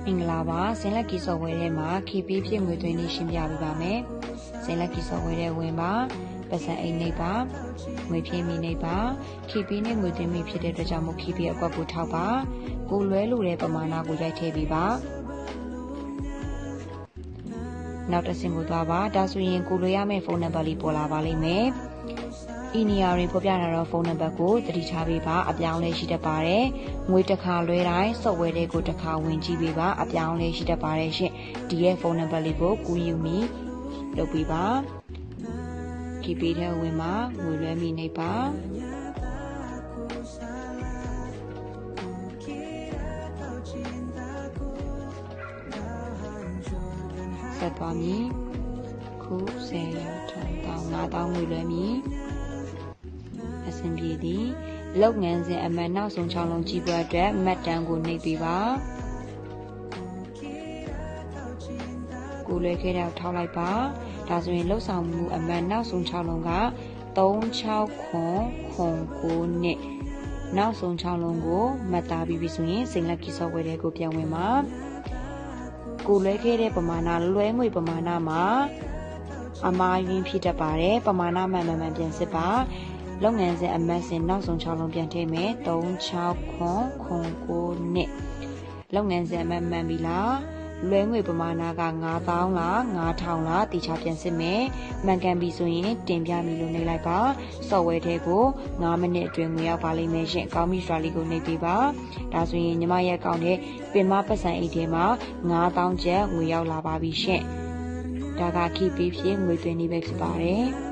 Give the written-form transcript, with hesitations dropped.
မင်္ဂလာပါဇင်လက်ကီဆော့ဝဲထဲမှာ KP ဖြစ်ငွေသွင်းနေရှင်းပြပေးပါမယ်ဇင်လက်ကီဆော့ဝဲထဲဝင်ပါပတ်စံအိမ်နေပါငွေဖြည့်မိနေပါ KP နဲ့ငွေသွင်းမိဖြစ်တဲ့အတွက်ကြောင့်မို့ KP အကွက်ကိုထောက်ပါကိုလွဲလို့တဲ့ပမာဏကိုရိုက်ထည့်ပေးပါနောက်တစ်ဆင့်ကိုသွားပါဒါဆိုရင်ကိုလွဲရမယ့်ဖုန်းနံပါတ်လေးပေါ်လာပါလိမ့်မယ်ဤနေရာတွေဖော်ပြထားတော့ဖုန်းနံပါတ်ကိုသတိထားပေးပါအပြောင်းလဲရှိတတ်ပါတယ်ငွေတစ်ခါလွှဲတိုင်းဆော့ဝဲတွေကိုတစ်ခါဝင်ကြည့်ပေးပါအပြောင်းလဲရှိတတ်ပါတယ်ရှင်ဒီရဲ့ဖုန်းနံပါတ်လေးကိုကူးယူမိလုပ်ပေးပါ KP ထဲဝင်မှာငွေလွှဲမိနေပါဆက်သွားမည်ခု10ရောက်1000 5000ငွေလွှဲမိအဆင်ပြေသည်လုပ်ငန်းစဉ်အမှန်နောက်ဆုံး6လုံးကြည့်ပွဲအတွက်မှတ်တမ်းကိုနှိပ်ပေးပါကိုလွှဲခဲ့တဲ့ထောက်လိုက်ပါဒါဆိုရင်လှုပ်ဆောင်မှုအမှန်နောက်ဆုံး6လုံးက3609နှစ်နောက်ဆုံး6လုံးကိုမှတ်သားပြီးပြီဆိုရင်စိန်လက်ကီဆော့ဝဲတွေကိုပြန်ဝင်ပါကိုလွှဲခဲ့တဲ့ပမာဏလွှဲငွေပမာဏမှာအမှားယွင်းဖြစ်တတ်ပါတယ်ပမာဏမှန်ပြန်စစ်ပါလုပ်ငန်းစဉ်အမှတ်စဉ်နောက်ဆုံး6လုံးပြန်ထည့်မယ်3609နှစ်လုပ်ငန်းစဉ်အမှတ်မှန်ပြီလားလွဲငွေပမာဏက9000လား9000လားတိကျပြန်စစ်မယ်မှန်ကန်ပြီဆိုရင်တင်ပြပြီလို့နှိပ်လိုက်ပါဆော့ဝဲထဲကို9မိနစ်အတွင်းငွေရောက်ပါလိမ့်မယ်ရှင်ကောင်းပြီစရာလေးကိုနှိပ်ပေးပါဒါဆိုရင်ညီမရဲ့အကောင့်ထဲပင်မပတ်စံအိတ်ထဲမှာ9000ကျပ်ငွေရောက်လာပါပြီရှင်ဒါက KP ဖြစ်ငွေသွင်းနည်းပဲဖြစ်ပါတယ်